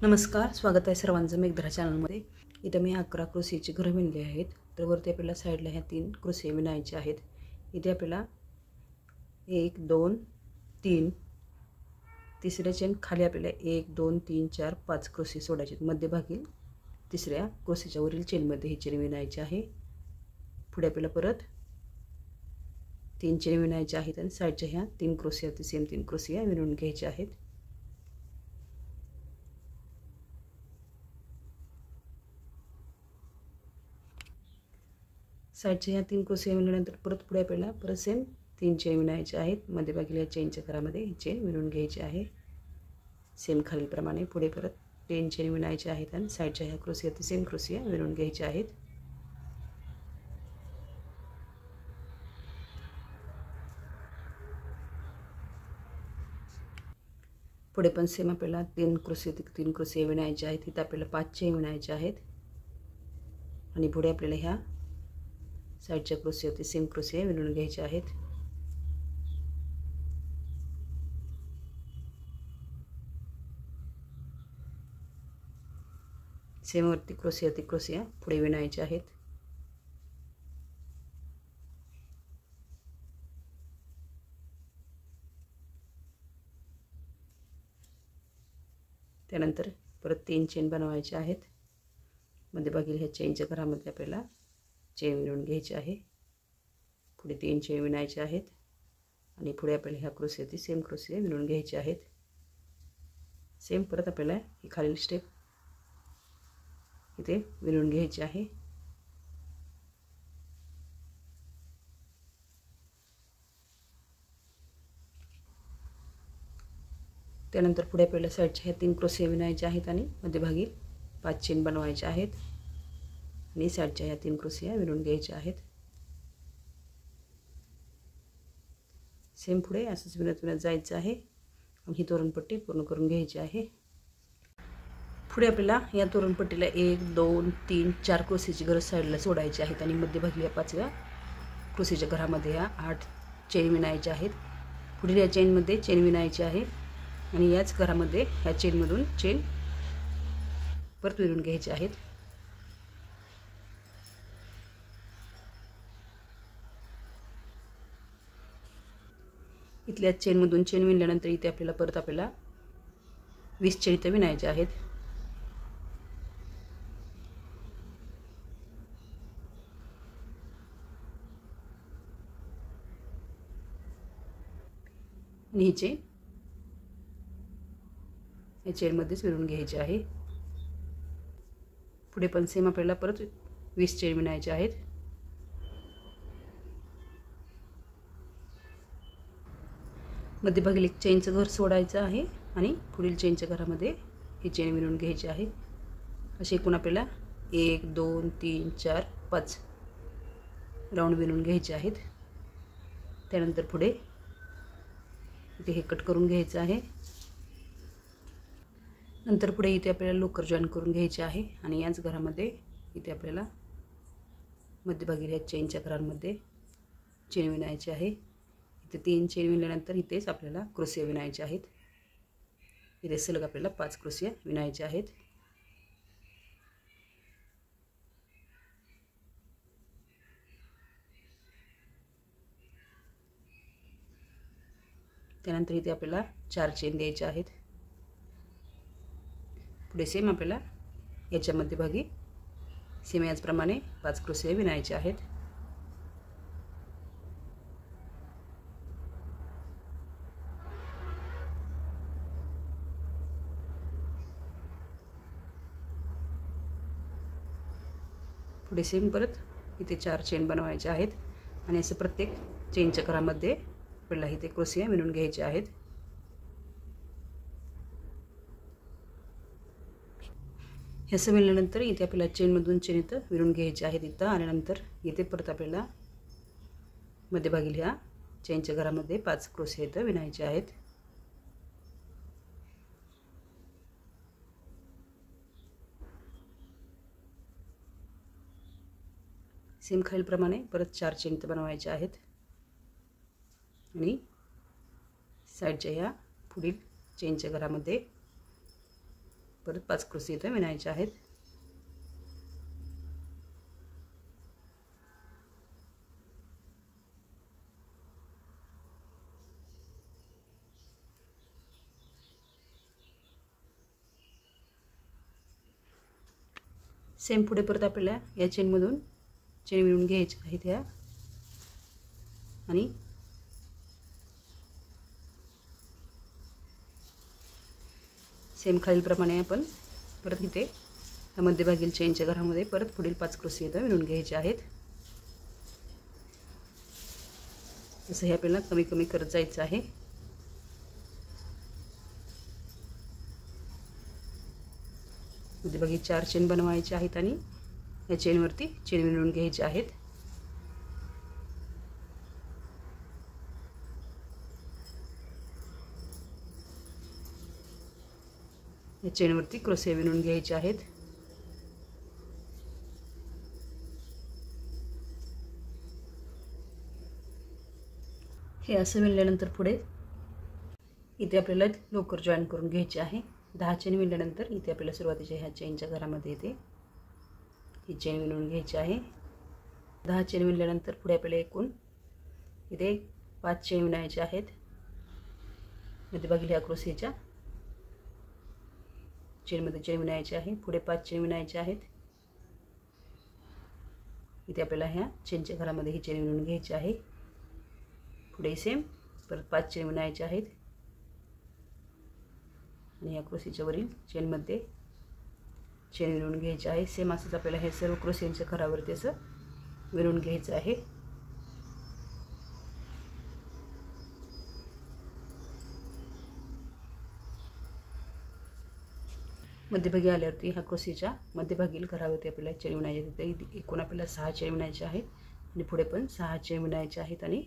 नमस्कार, स्वागत आहे सर्वांचं मेघधरा चॅनलमध्ये। इथं मी 11 क्रोशीची घरं विणली आहेत। तर वरती आपल्याला साईडला ह्या 3 क्रोशी विणायचे आहेत। इथे आपल्याला 1 2 3 तिसऱ्या चेन खाली आपल्याला 1 2 3 4 5 क्रोशी सोडायचे आहेत। मध्यभागी तिसऱ्या क्रोशीच्या वरील चेनमध्ये ही चेन विणायची आहे। पुढे आपल्याला परत 3 चेन विणायच्या आहेत आणि साईडच्या ह्या 3 क्रोशीवरती सेम 3 क्रोशी विणून घ्यायच्या आहेत। साईडच्या ह्या 3 क्रोशी विणल्यानंतर परत पुढे आपल्याला परत सेम 3 चेन विणायचे आहेत। मध्यभागी या चेनच्या घरामध्ये ही चेन विणून घ्यायची आहे। सेम खालीप्रमाणे पुढे परत 3 चेन विणायचे आहेत आणि साईडच्या ह्या क्रोशीवरती सेम क्रोशी विणून घ्यायच्या आहेत। पुढे पण सेम आपल्याला 3 क्रोशी विणायचे आहेत। इथे आपल्याला 5 चेन विणायचे आहेत आणि पुढे आपल्याला ह्या साईडच्या क्रोशीवरती सेम क्रोशी विणून घ्यायचे आहेत। सेम वरती क्रोशी पुढे विणायचे आहेत। त्यानंतर परत 3 चेन बनवायचे आहेत। मध्यभागी ह्या चेनच्या घरामध्ये आपल्याला चेन विणून घ्यायची आहे। पुढे 3 चेन विणायचे आहेत आणि पुढे आपल्याला ह्या क्रोशीवरती सेम क्रोशी विणून घ्यायचे आहेत। सेम परत आपल्याला ही खालील स्टेप इथे विणून घ्यायची आहे। त्यानंतर पुढे आपल्याला साईडच्या ह्या 3 क्रोशी विणायच्या आहेत आणि मध्यभागी 5 चेन बनवायचे आहेत आणि साईडच्या ह्या 3 क्रोशी विणून घ्यायच्या आहेत। सेम पुढे असंच विणत जायचं आहे आणि ही तोरणपट्टी पूर्ण करून घ्यायची आहे। पुढे आपल्याला या तोरणपट्टीला 1 2 3 4 क्रोशीची गरज साईडला सोडायची आहेत आणि मध्यभागी या 5व्या क्रोशीच्या घरामध्ये ह्या 8 चेन विणायच्या आहेत। पुढील या चेनमध्ये चेन विणायची आहे आणि याच घरामध्ये ह्या चेनमधून चेन परत विणून घ्यायचे आहेत। इथल्या चेनमधून चेन विणल्यानंतर इथे आपल्याला 20 चेन इथे विणायच्या आहेत। आणि ही चेन या चेनमध्येच विणून घ्यायची आहे। पुढे पण सेम आपल्याला परत 20 चेन विणायचे आहेत। मध्यभागी एक चेनचं घर सोडायचं आहे आणि पुढील चेनच्या घरामध्ये ही चेन विणून घ्यायची आहे। असे एकूण आपल्याला 1 2 3 4 5 राऊंड विणून घ्यायचे आहेत। त्यानंतर पुढे इथे हे कट करून घ्यायचं आहे। नंतर पुढे इथे आपल्याला लोकर जॉईन करून घ्यायचे आहे आणि याच घरामध्ये इथे आपल्याला मध्यभागी ह्या चेनच्या घरांमध्ये चेन विणायची आहे। इथे 3 चेन विणल्यानंतर इथेच आपल्याला क्रोशी विणायचे आहेत। इथे सलग आपल्याला 5 क्रोशी विणायचे आहेत। त्यानंतर इथे आपल्याला 4 चेन द्यायचे आहेत। पुढे सेम आपल्याला याच्या मध्यभागी सेम याचप्रमाणे 5 क्रोशी विणायचे आहेत। पुढे सेम परत इथे 4 चेन बनवायचे आहेत आणि असं प्रत्येक चेनच्या घरामध्ये आपल्याला इथे क्रोशी विणून घ्यायचे आहेत। हे असं विणल्यानंतर इथे आपल्याला चेनमधून चेन इथं विणून घ्यायचे आहेत। इथं आल्यानंतर इथे परत आपल्याला मध्यभागी ह्या चेनच्या घरामध्ये 5 क्रोशी इथं विणायचे आहेत। सेम खालीलप्रमाणे परत 4 चेन इथं बनवायचे आहेत आणि साईडच्या ह्या पुढील चेनच्या घरामध्ये परत 5 क्रोशे इथे विणायचे आहेत. सेम पुढे परत आपल्याला या चेनमधून चेन विणून घ्यायचे आहेत ह्या आणि सेम खालीलप्रमाणे आपण परत इथे मध्यभागील चेनच्या घरामध्ये परत पुढील 5 क्रोशे इथे विणून घ्यायचे आहेत. जसं हे आपल्याला कमी कमी करत जायचं आहे. मध्यभागी 4 चेन बनवायचे आहेत आणि या चेनवरती चेन विणून घ्यायचे आहेत. या चेनवरती क्रोशे विणून घ्यायचे आहेत. हे असं विणल्यानंतर पुढे इथे आपल्याला लोकर जॉईन करून घ्यायचे आहे. 10 चेन विणल्यानंतर इथे आपल्याला सुरुवातीच्या ह्या चेनच्या घरामध्ये इथे ही चेन विणून घ्यायची आहे. 10 चेन विणल्यानंतर पुढे आपल्याला एकूण इथे 5 चेन विणायचे आहेत. मध्यभागी ह्या क्रोशेच्या चेनमध्ये चेन विणायचे आहे. पुढे 5 चेन विणायचे आहेत. इथे आपल्याला ह्या चेनच्या घरामध्ये ही चेन विणून घ्यायची आहे. पुढे सेम परत 5 चेन विणायचे आहेत आणि या क्रोशेच्या वरील चेनमध्ये चेन विणून घ्यायचे आहे. सेम असंच आपल्याला हे सर्व क्रोशेच्या घरावरती असं विणून घ्यायचं आहे. मध्यभागी आल्यावरती ह्या क्रोशेच्या मध्यभागील घरावरती आपल्याला चेन विणायचे आहेत. एकूण आपल्याला 6 चेन विणायचे आहेत आणि पुढे पण 6 चेन विणायचे आहेत आणि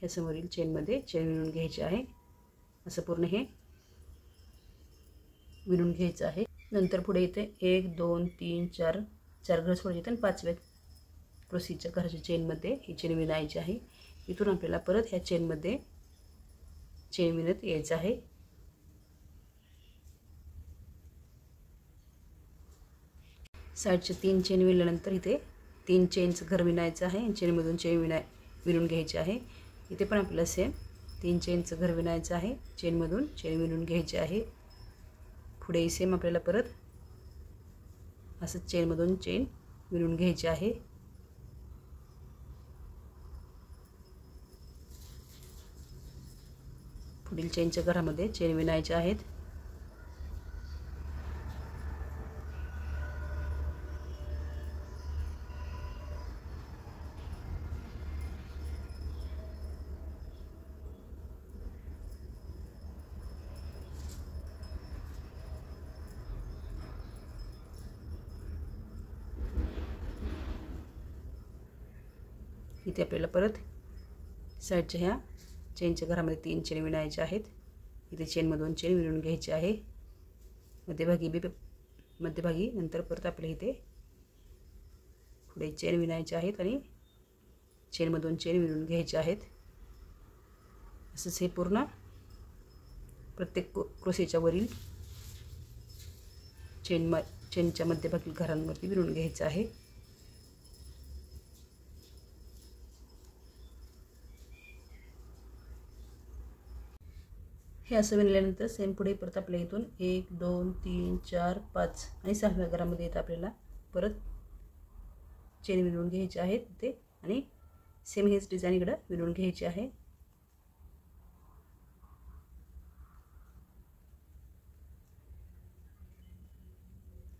ह्या समोरील चेनमध्ये चेन विणून घ्यायचे आहे. असं पूर्ण हे विणून घ्यायचं आहे. नंतर पुढे इथे 1 2 3 4 4 घर सोडायचे आणि 5व्या क्रोशेच्या घराच्या चेनमध्ये ही चेन विणायची आहे. इथून आपल्याला परत ह्या चेनमध्ये चेन विणत यायचं आहे. साईडचे 3 चेन विणल्यानंतर इथे 3 चेनचं घर विणायचं आहे. चेनमधून चेन विणून घ्यायचे आहे. इथे पण आपल्याला सेम 3 चेनचं घर विणायचं आहे. चेनमधून चेन विणून घ्यायचे आहे. पुढे सेम आपल्याला परत असं चेनमधून चेन विणून घ्यायचे आहे. पुढील चेनच्या घरामध्ये चेन विणायचे आहेत. इथे आपल्याला परत साईडच्या ह्या चेनच्या घरामध्ये 3 चेन विणायचे आहेत. इथे चेनमधून चेन विणून घ्यायची आहे. मध्यभागी नंतर परत आपल्या इथे पुढे चेन विणायचे आहेत आणि चेनमधून चेन विणून घ्यायचे आहेत. असंच हे पूर्ण प्रत्येक क्रोशेच्या वरील चेनच्या मध्यभागी घरांवरती विणून घ्यायचं आहे. हे असं विणल्यानंतर सेम पुढे परत आपल्या इथून 1 2 3 4 5 आणि 6व्या घरामध्ये इथं आपल्याला परत चेन विणून घ्यायचे आहेत ते आणि सेम हेच डिझाइन इकडे विणून घ्यायचे आहे.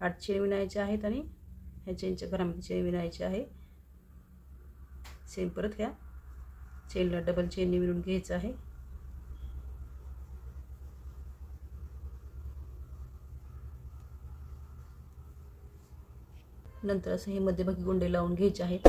आठ चेन विणायचे आहेत आणि ह्या चेनच्या घरामध्ये चेन विणायचे आहे. सेम परत ह्या चेनला डबल चेनने विणून घ्यायचं आहे. नंतर असं हे मध्यभागी गोंडे लावून घ्यायचे आहेत.